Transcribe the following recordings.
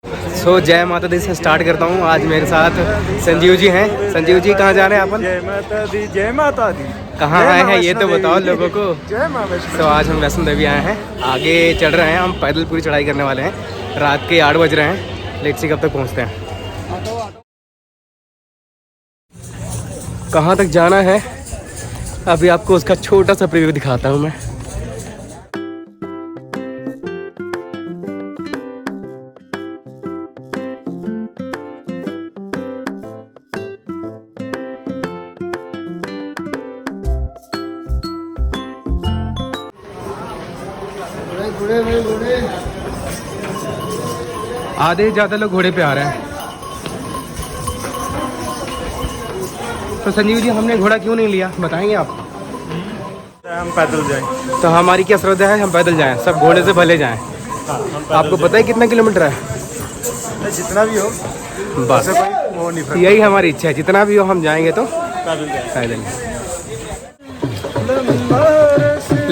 सो जय माता दी से स्टार्ट करता हूँ। आज मेरे साथ संजीव जी हैं। संजीव जी कहाँ जा रहे हैं अपन? जय माता दी, जय माता दी। कहाँ आए हैं ये तो बताओ लोगों को। जय माँ वैष्णो। तो आज हम वैष्णो देवी आए हैं, आगे चढ़ रहे हैं। हम पैदल पूरी चढ़ाई करने वाले हैं। रात के 8 बज रहे हैं, लेट्स सी कब तक पहुँचते हैं। कहाँ तक जाना है अभी आपको उसका छोटा सा प्रीव्यू दिखाता हूँ मैं। आधे ज़्यादा लोग घोड़े पे आ रहे हैं। तो संजीव जी हमने घोड़ा क्यों नहीं लिया बताएंगे आप? हम पैदल जाएं। तो हमारी क्या श्रद्धा है, हम पैदल जाएं, सब घोड़े से भले जाएं। आपको पता है कितना किलोमीटर है? जितना भी हो बस वो नहीं, यही हमारी इच्छा है, जितना भी हो हम जाएंगे तो पैदल जाएं। पैदल।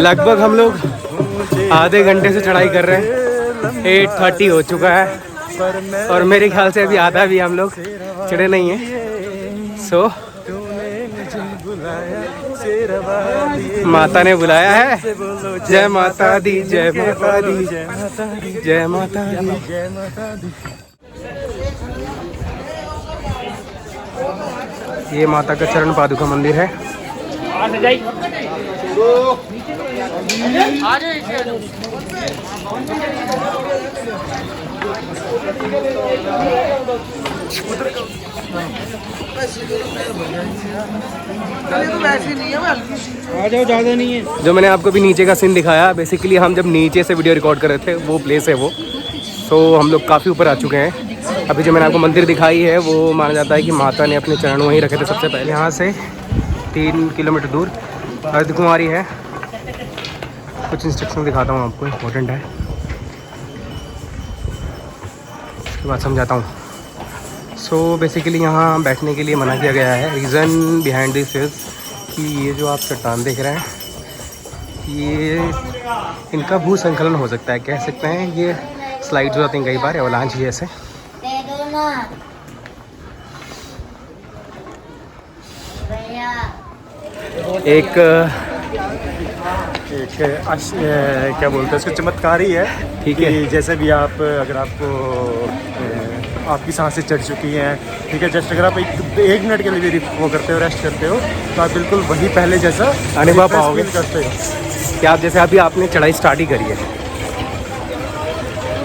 लगभग हम लोग आधे घंटे से चढ़ाई कर रहे हैं। 8:30 हो चुका है और मेरे ख्याल से अभी आधा भी हम लोग चढ़े नहीं हैं। सो माता ने बुलाया है। जय माता दी, जय माता दी, जय माता दी, जय माता दी। ये माता का चरण पादुका मंदिर है। आ जाओ, ज़्यादा नहीं है। जो मैंने आपको भी नीचे का सीन दिखाया, बेसिकली हम जब नीचे से वीडियो रिकॉर्ड कर रहे थे, वो प्लेस है वो। तो हम लोग काफ़ी ऊपर आ चुके हैं। अभी जो मैंने आपको मंदिर दिखाई है वो माना जाता है कि माता ने अपने चरण वहीं रखे थे सबसे पहले। यहाँ से 3 किलोमीटर दूर अर्धकुमारी है। कुछ इंस्ट्रक्शन दिखाता हूँ आपको, इम्पोर्टेंट है, उसके बाद समझाता हूँ। सो बेसिकली यहाँ बैठने के लिए मना किया गया है। रीज़न बिहाइंड दिस इज़ कि ये जो आप चट्टान देख रहे हैं, ये इनका भूसंकलन हो सकता है, कह सकते हैं। ये स्लाइड हो जाती हैं कई बार, एवलांच जैसे। एक क्या बोलते हैं इसको, चमत्कार ही है। ठीक कि है। जैसे भी आप, अगर आपको आपकी सांसें चढ़ चुकी हैं, ठीक है, जस्ट अगर आप एक मिनट के लिए भी वो करते हो, रेस्ट करते हो, तो आप बिल्कुल वही पहले जैसा अनुभव पाओगे। फील करते हो कि आप जैसे अभी आपने चढ़ाई स्टार्ट ही करी है।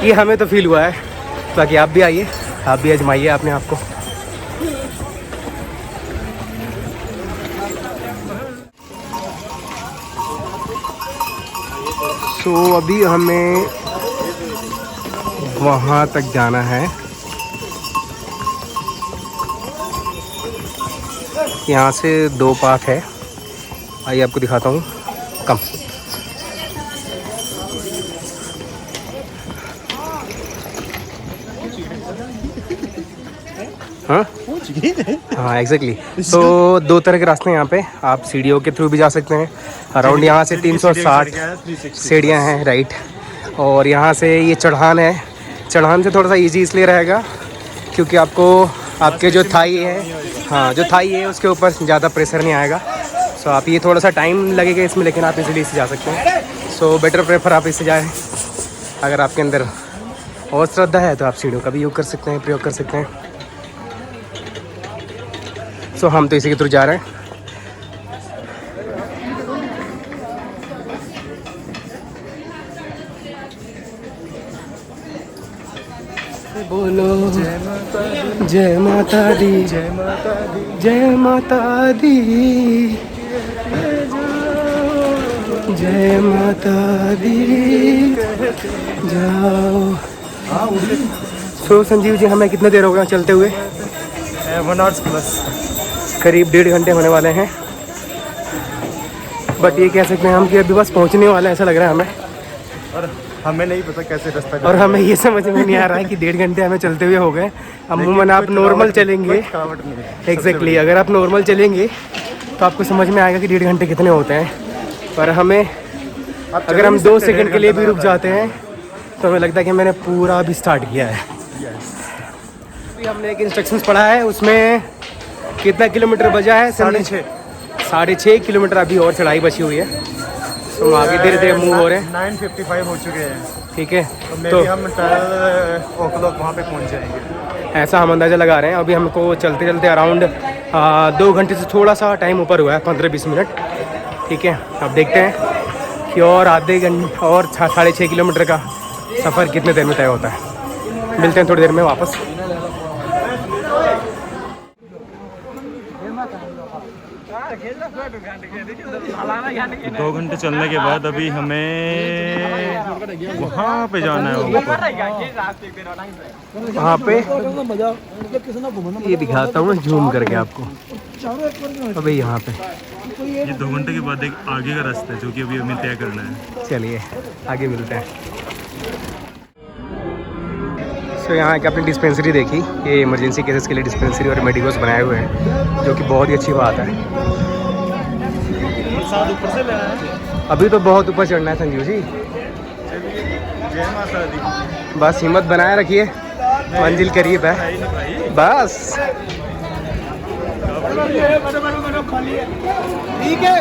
ये हमें तो फील हुआ है, बाकी आप भी आइए, आप भी आजमाइए अपने आप को। तो अभी हमें वहाँ तक जाना है। यहाँ से 2 पाथ है, आइए आपको दिखाता हूँ। कम हाँ हाँ एग्जैक्टली। तो 2 तरह के रास्ते हैं यहाँ पे। आप सीढ़ियों के थ्रू भी जा सकते हैं। अराउंड यहाँ से 360 सीढ़ियाँ हैं, राइट। और यहाँ से ये चढ़ान है। चढ़ान से थोड़ा सा इजी इसलिए रहेगा क्योंकि आपको आपके जो थाई है, हाँ जो थाई है उसके ऊपर ज़्यादा प्रेशर नहीं आएगा। सो आप ये थोड़ा सा टाइम लगेगा इसमें, लेकिन आप इजीली इससे जा सकते हैं। सो बेटर प्रेफर आप इससे जाएँ। अगर आपके अंदर और श्रद्धा है तो आप सीढ़ियों का भी यूज़ कर सकते हैं, प्रयोग कर सकते हैं। सो हम तो इसी के थ्रू जा रहे हैं। बोलो जय माता दी, जय माता दी, जय माता दी, जय माता दी, जय माता दी, जाओ। सो संजीव जी हमें कितने देर हो गया चलते हुए? 1 आवर्स प्लस, करीब 1.5 घंटे होने वाले हैं। बट ये कह सकते हैं हम कि अभी बस पहुंचने वाले हैं, ऐसा लग रहा है हमें। और हमें नहीं पता कैसे रास्ता, और हमें ये समझ में नहीं आ रहा है कि 1.5 घंटे हमें चलते हुए हो गए। अमूमन आप नॉर्मल चलेंगे, एग्जैक्टली अगर आप नॉर्मल चलेंगे तो आपको समझ में आएगा कि 1.5 घंटे कितने होते हैं। पर हमें अगर हम 2 सेकंड के लिए भी रुक जाते हैं तो हमें लगता है कि मैंने पूरा अभी स्टार्ट किया है। यस। अभी हमने एक इंस्ट्रक्शंस पढ़ा है, उसमें कितना किलोमीटर बचा है? 6.5 किलोमीटर अभी और चढ़ाई बची हुई है। तो हम आगे धीरे धीरे मूव हो रहे हैं। 9:55 हो चुके हैं। ठीक है, तो हम 12 o'clock वहाँ पे पहुँच जाएंगे, ऐसा हम अंदाज़ा लगा रहे हैं। अभी हमको चलते चलते अराउंड 2 घंटे से थोड़ा सा टाइम ऊपर हुआ है, 15-20 मिनट। ठीक है, अब देखते हैं कि और आधे घंटे और 6.5 किलोमीटर का सफ़र कितने देर में तय होता है। मिलते हैं थोड़ी देर में वापस। 2 घंटे चलने के बाद अभी हमें वहाँ पे जाना है ऊपर। वहाँ पे ये दिखाता हूँ मैं जूम करके आपको। अभी यहाँ पे ये 2 घंटे के बाद एक आगे का रास्ता है जो कि अभी हमें तय करना है। चलिए आगे मिलते हैं। तो यहाँ की अपनी डिस्पेंसरी देखी, ये इमरजेंसी केसेस के लिए डिस्पेंसरी और मेडिकोस बनाए हुए हैं, जो कि बहुत ही अच्छी बात है। ऊपर से लेना है, अभी तो बहुत ऊपर चढ़ना है संजीव जी। जय माता दी। बस हिम्मत बनाए रखिए, मंजिल करीब है बस। ठीक है,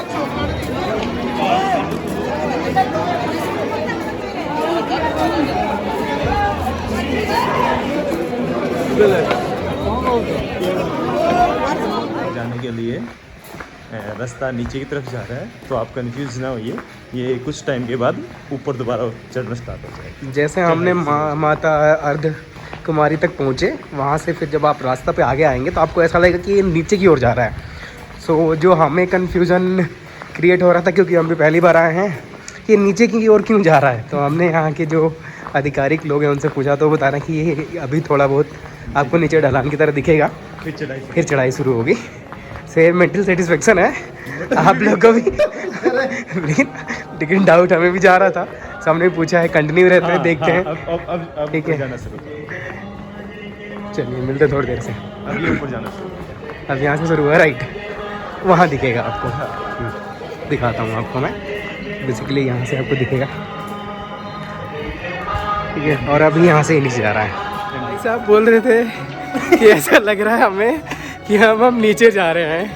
जाने के लिए रास्ता नीचे की तरफ जा रहा है, तो आप कंफ्यूज ना होइए। ये कुछ टाइम के बाद ऊपर दोबारा चढ़ना स्टार्ट हो जाएगा। जैसे हमने माता अर्ध कुमारी तक पहुँचे, वहाँ से फिर जब आप रास्ता पे आगे आएंगे तो आपको ऐसा लगेगा कि ये नीचे की ओर जा रहा है। सो जो हमें कन्फ्यूज़न क्रिएट हो रहा था, क्योंकि हम भी पहली बार आए हैं, ये नीचे की ओर क्यों जा रहा है, तो हमने यहाँ के जो आधिकारिक लोग हैं उनसे पूछा, तो बता रहे हैं कि ये अभी थोड़ा बहुत आपको नीचे ढलान की तरह दिखेगा, फिर चढ़ाई शुरू होगी। से मेंटल सेटिस्फेक्शन है आप लोग को भी। लेकिन डाउट हमें भी जा रहा था, सामने पूछा है, कंटिन्यू रहते हैं, देखते हैं। अब ठीक है, जाना शुरू। चलिए मिलते हैं थोड़ी देर से। अब ये ऊपर जाना शुरू। अब यहाँ से शुरू हुआ राइट, वहाँ दिखेगा आपको। दिखाता हूँ आपको मैं, बेसिकली यहाँ से आपको दिखेगा। ठीक है, और अभी यहाँ से ही नीचे जा रहा है। साहब बोल रहे थे कि ऐसा लग रहा है हमें कि हम नीचे जा रहे हैं।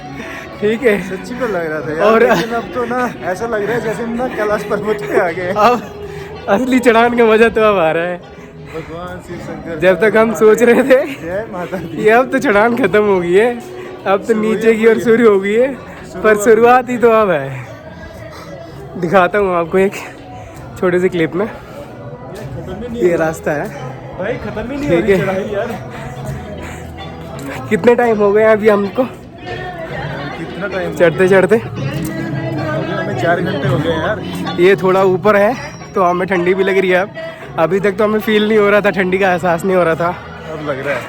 ठीक है, सच्ची तो लग रहा था यार, और लेकिन अब तो ना ऐसा लग रहा है जैसे हम ना कैलाश पर्वत पे आ गए। अब असली चढ़ान का मजा तो अब आ रहा है। भगवान शिव शंकर, जब तक हम सोच रहे थे जय माता दी, कि अब तो चढ़ान खत्म हो गई है, अब तो नीचे की ओर शुरू हो गई है, पर शुरुआत ही तो अब है। दिखाता हूँ आपको एक छोटे से क्लिप में। ये रास्ता है भाई, खत्म ही नहीं ठीक हो रही है। चढ़ाई यार। कितने टाइम हो गए अभी हमको कितना टाइम चढ़ते चढ़ते? हमें 4 घंटे हो गए यार। ये थोड़ा ऊपर है तो हमें ठंडी भी लग रही है। अब अभी तक तो हमें फील नहीं हो रहा था, ठंडी का एहसास नहीं हो रहा था, अब लग रहा है,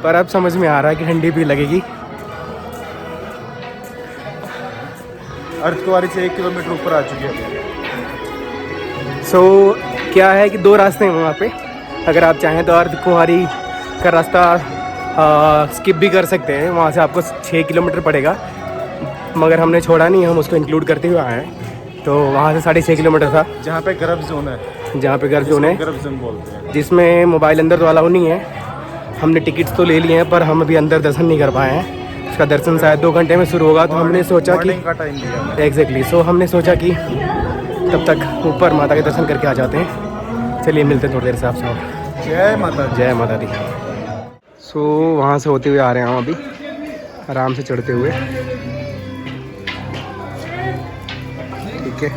पर अब समझ में आ रहा है कि ठंडी भी लगेगी। अर्धकुंवारी से 1 किलोमीटर ऊपर आ चुके हैं। सो क्या है कि 2 रास्ते हैं वहाँ पे। अगर आप चाहें तो अर्धकुंवारी का रास्ता स्किप भी कर सकते हैं, वहाँ से आपको 6 किलोमीटर पड़ेगा, मगर हमने छोड़ा नहीं, हम उसको इंक्लूड करते हुए आए हैं। तो वहाँ से 6.5 किलोमीटर था, जहाँ पे गर्भ जोन है, जहाँ पे गर्भ जोन है, गर्भ जोन बोलते हैं, जिसमें मोबाइल अंदर तो अलाउ नहीं है। हमने टिकट्स तो ले लिए हैं, पर हम अभी अंदर दर्शन नहीं कर पाए हैं। उसका दर्शन शायद 2 घंटे में शुरू होगा, तो हमने सोचा कि मॉर्निंग का टाइम दिया। एग्जैक्टली, सो हमने सोचा कि तब तक ऊपर माता के दर्शन करके आ जाते हैं। चलिए मिलते हैं थोड़ी देर से आपसे। जय माता दी। जय माता दी। सो वहाँ से होते हुए आ रहे हैं हम अभी, आराम से चढ़ते हुए। ठीक है,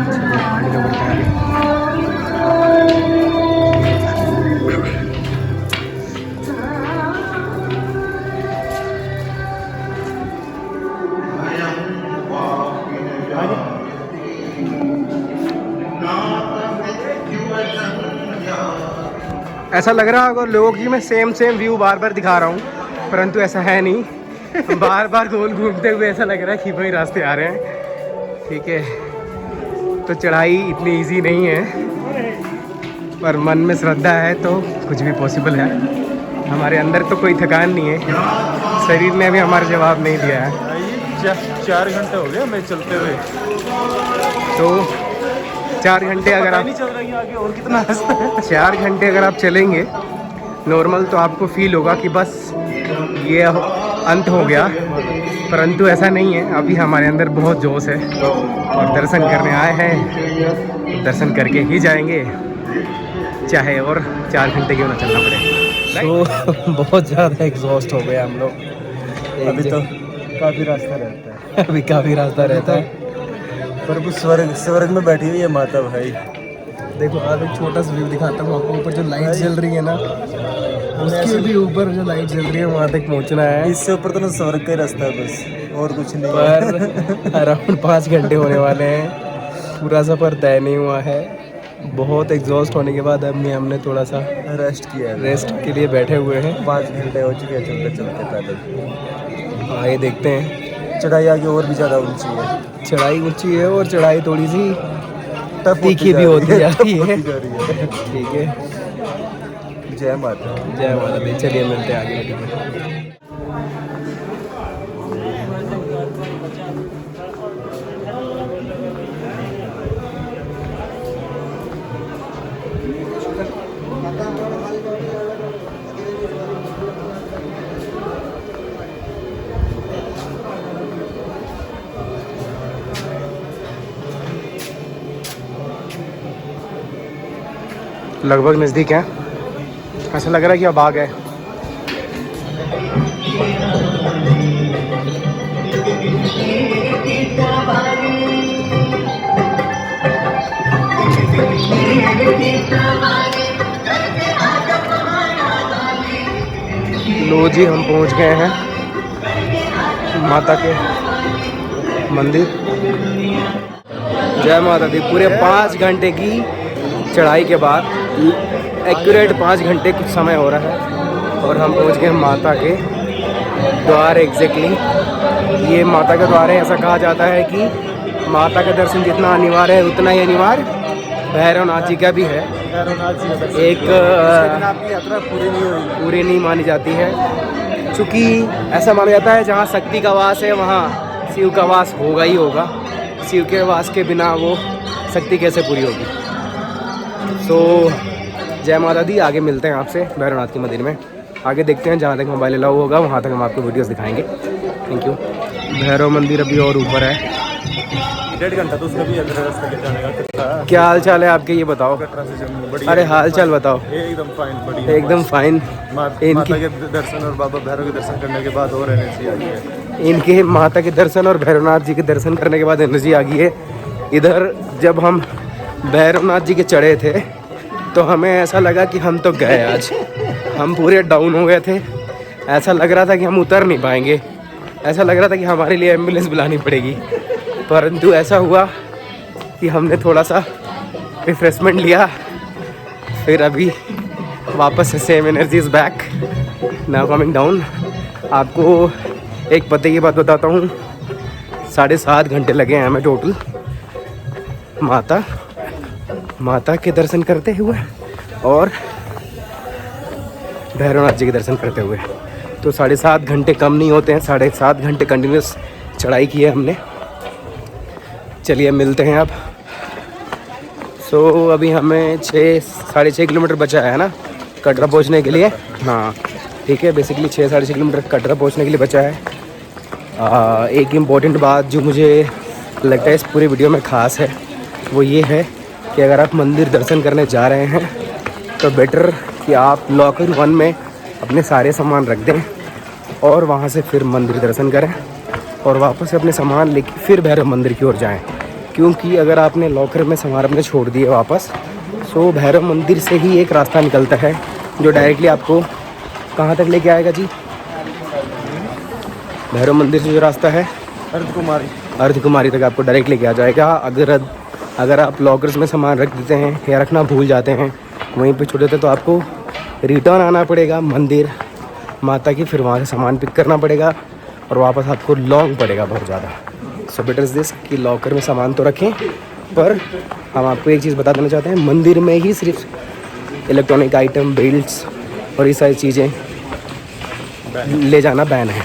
चलिए आगे बढ़ते हैं आगे। ऐसा लग रहा होगा लोगों की मैं सेम व्यू बार बार दिखा रहा हूँ, परंतु ऐसा है नहीं। बार बार गोल घूमते हुए ऐसा लग रहा है कि वही रास्ते आ रहे हैं। ठीक है, तो चढ़ाई इतनी इजी नहीं है, पर मन में श्रद्धा है तो कुछ भी पॉसिबल है। हमारे अंदर तो कोई थकान नहीं है, शरीर ने भी हमारा जवाब नहीं दिया है। 4 घंटे हो गए हमें चलते हुए। तो 4 घंटे अगर आप नहीं चल रही आगे और कितना रास्ता है। 4 घंटे अगर आप चलेंगे नॉर्मल तो आपको फील होगा कि बस ये अंत हो गया, परंतु ऐसा नहीं है। अभी हमारे अंदर बहुत जोश है और दर्शन करने आए हैं, दर्शन करके ही जाएंगे, चाहे और 4 घंटे क्यों ना चलना पड़े। तो बहुत ज़्यादा एग्जॉस्ट हो गए हम लोग। अभी तो काफ़ी रास्ता रहता है। अभी काफ़ी रास्ता रहता है, पर वो स्वर्ग में बैठी हुई है माता भाई। देखो आप एक छोटा सा व्यू दिखाता हूँ आपको। ऊपर जो लाइट जल रही है ना, उसके भी ऊपर जो लाइट जल रही है वहाँ तक पहुँचना है। इससे ऊपर तो ना स्वर्ग का ही रास्ता है बस, और कुछ नहीं। पर अराउंड 5 घंटे होने वाले हैं, पूरा सफ़र तय नहीं हुआ है। बहुत एग्जॉस्ट होने के बाद अब हमने थोड़ा सा रेस्ट किया है, रेस्ट के लिए बैठे हुए हैं। 5 घंटे हो चुके हैं चलते चलते पैदल। आगे देखते हैं। चढ़ाई आगे और भी ज़्यादा ऊंची है। चढ़ाई ऊंची है और चढ़ाई थोड़ी सी टफ तीखी भी होती जा रही है। है। ठीक है, जय माता, जय माता दी। चलिए मिलते हैं आगे। लगभग नज़दीक है, ऐसा लग रहा है कि अब आ गए। लो जी, हम पहुंच गए हैं माता के मंदिर। जय माता दी। पूरे 5 घंटे की चढ़ाई के बाद एक्यूरेट 5 घंटे कुछ समय हो रहा है और हम पहुंच गए माता के द्वार। एग्जैक्टली ये माता का द्वार है। ऐसा कहा जाता है कि माता का दर्शन जितना अनिवार्य है उतना ही अनिवार्य भैरवनाथ जी का भी है। एक यात्रा पूरी नहीं मानी जाती है, क्योंकि ऐसा माना जाता है जहाँ शक्ति का वास है वहाँ शिव का वास होगा ही होगा। शिव के वास के बिना वो शक्ति कैसे पूरी होगी। सो जय माता दी। आगे मिलते हैं आपसे भैरवनाथ के मंदिर में। आगे देखते हैं, जहाँ तक मोबाइल अलाउ होगा वहाँ तक हम आपको वीडियोस दिखाएंगे। Thank you. भैरव मंदिर अभी और ऊपर है। 1.5 घंटा तो उसका भी रास्ता के जाने का। क्या हाल चाल है आपके, ये बताओ। कटरा से जम्मू बढ़िया। अरे हाल चाल बताओ। एकदम फाइन, बढ़िया, एकदम फाइन। माता के दर्शन और बाबा भैरव के दर्शन करने के बाद और एनर्जी आ गई है। इनके माता के दर्शन और भैरवनाथ जी के दर्शन करने के बाद एनर्जी आ गई है। इधर जब हम भैरवनाथ जी के चढ़े थे तो हमें ऐसा लगा कि हम तो गए आज। हम पूरे डाउन हो गए थे। ऐसा लग रहा था कि हम उतर नहीं पाएंगे। ऐसा लग रहा था कि हमारे लिए एम्बुलेंस बुलानी पड़ेगी। परंतु ऐसा हुआ कि हमने थोड़ा सा रिफ्रेशमेंट लिया, फिर अभी वापस से same energy is back, now coming down. आपको एक पते की बात बताता हूँ, 7.5 घंटे लगे हैं हमें टोटल माता के दर्शन करते हुए और भैरवनाथ जी के दर्शन करते हुए। तो 7.5 घंटे कम नहीं होते हैं। 7.5 घंटे कंटिन्यूस चढ़ाई की है हमने। चलिए मिलते हैं अब। सो अभी हमें 6-6.5 किलोमीटर बचा है ना कटरा पहुंचने के लिए। हाँ ठीक है, बेसिकली 6-6.5 किलोमीटर कटरा पहुंचने के लिए बचा है। एक इम्पॉर्टेंट बात जो मुझे लगता है इस पूरी वीडियो में ख़ास है वो ये है कि अगर आप मंदिर दर्शन करने जा रहे हैं तो बेटर कि आप लॉकर 1 में अपने सारे सामान रख दें और वहाँ से फिर मंदिर दर्शन करें और वापस अपने सामान लेके फिर भैरव मंदिर की ओर जाएं। क्योंकि अगर आपने लॉकर में सामान अपने छोड़ दिए वापस, तो भैरव मंदिर से ही एक रास्ता निकलता है जो डायरेक्टली आपको कहाँ तक लेके आएगा जी? भैरव मंदिर से जो रास्ता है अर्धकुमारी तक आपको डायरेक्ट लेके आ जाएगा। अगर आप लॉकर्स में सामान रख देते हैं या रखना भूल जाते हैं वहीं पे छोड़ देते तो आपको रिटर्न आना पड़ेगा मंदिर माता की, फिर वहाँ से सामान पिक करना पड़ेगा और वापस आपको लॉन्ग पड़ेगा बहुत ज़्यादा। सो बेटर इज़ दिस कि लॉकर में सामान तो रखें, पर हम आपको एक चीज़ बता देना चाहते हैं, मंदिर में ही सिर्फ इलेक्ट्रॉनिक आइटम, बेल्ट्स और ये सारी चीज़ें ले जाना बैन है।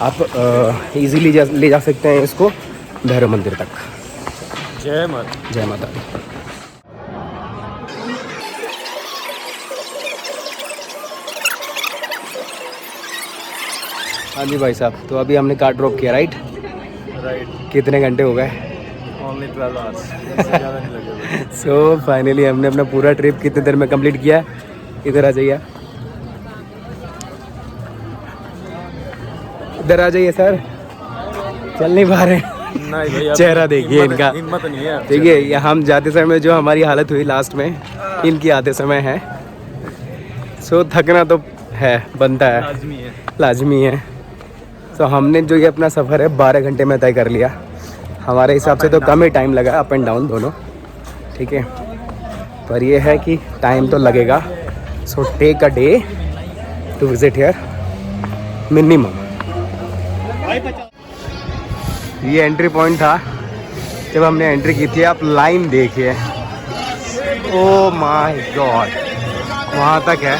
आप इजीली ले जा सकते हैं इसको भैरव मंदिर तक। जय माता। जय माता दी। हाँ जी भाई साहब, तो अभी हमने कार ड्रॉप किया, राइट? कितने घंटे हो गए? ओनली 12 आवर्स, ज़्यादा नहीं लगे। सो फाइनली हमने अपना पूरा ट्रिप कितने देर में कंप्लीट किया? इधर आ जाइए, इधर आ जाइए सर, चल नहीं पा रहे। नहीं भैया, चेहरा देखिए इनका, हिम्मत नहीं है। देखिए ये हम जाते समय जो हमारी हालत हुई लास्ट में, इनकी आते समय है। सो थकना तो है, बनता है, लाजमी है। तो हमने जो ये अपना सफ़र है 12 घंटे में तय कर लिया। हमारे हिसाब से तो कम ही टाइम लगा, अप एंड डाउन दोनों, ठीक है। पर ये है कि टाइम तो लगेगा। So take a day to visit here minimum. ये एंट्री पॉइंट था जब हमने एंट्री की थी। आप लाइन देखिए, ओ माय गॉड, वहाँ तक है।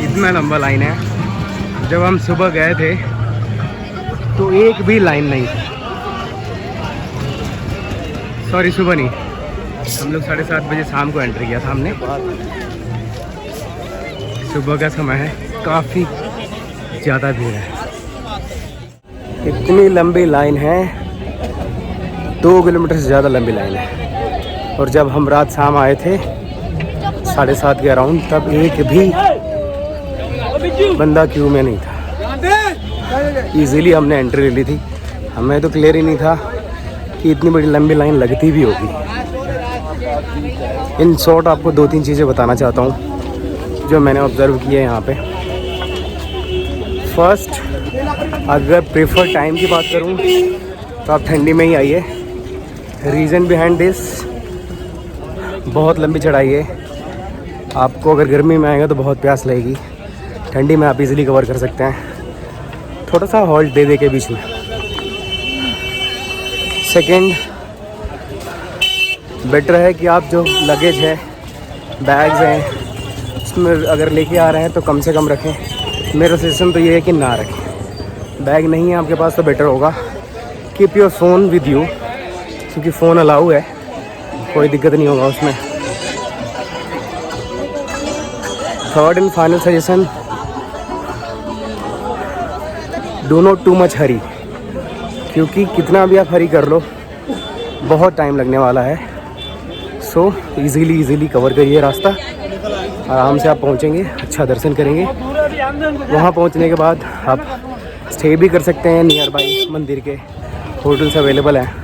इतना लंबा लाइन है। जब हम सुबह गए थे तो एक भी लाइन नहीं थी। सॉरी, सुबह नहीं, हम लोग 7:30 बजे शाम को एंट्री किया था हमने। सुबह का समय है, काफ़ी ज़्यादा भीड़ है। इतनी लंबी लाइन है, 2 किलोमीटर से ज़्यादा लंबी लाइन है। और जब हम रात शाम आए थे 7:30 के अराउंड, तब एक भी बंदा क्यू में नहीं था। इजीली हमने एंट्री ले ली थी। हमें तो क्लियर ही नहीं था कि इतनी बड़ी लंबी लाइन लगती भी होगी। इन शॉर्ट आपको 2-3 चीज़ें बताना चाहता हूँ जो मैंने ऑब्ज़र्व की है यहाँ पे। फर्स्ट, अगर प्रेफर टाइम की बात करूँ तो आप ठंडी में ही आइए। रीज़न बिहाइंड दिस, बहुत लंबी चढ़ाई है। आपको अगर गर्मी में आएगा तो बहुत प्यास लगेगी। ठंडी में आप इजीली कवर कर सकते हैं, थोड़ा सा हॉल्ट दे दे के बीच में। सेकंड, बेटर है कि आप जो लगेज है, बैग्स हैं, उसमें अगर लेके आ रहे हैं तो कम से कम रखें। मेरा सजेशन तो ये है कि ना रखें। बैग नहीं है आपके पास तो बेटर होगा keep your phone with you, क्योंकि फ़ोन अलाउ है, कोई दिक्कत नहीं होगा उसमें। Third and final suggestion, do not too much hurry, क्योंकि कितना भी आप हरी कर लो बहुत टाइम लगने वाला है। सो इजीली कवर करिए रास्ता, आराम से आप पहुंचेंगे, अच्छा दर्शन करेंगे। वहां पहुंचने के बाद आप स्टे भी कर सकते हैं नियर बाई मंदिर के, होटल्स अवेलेबल हैं।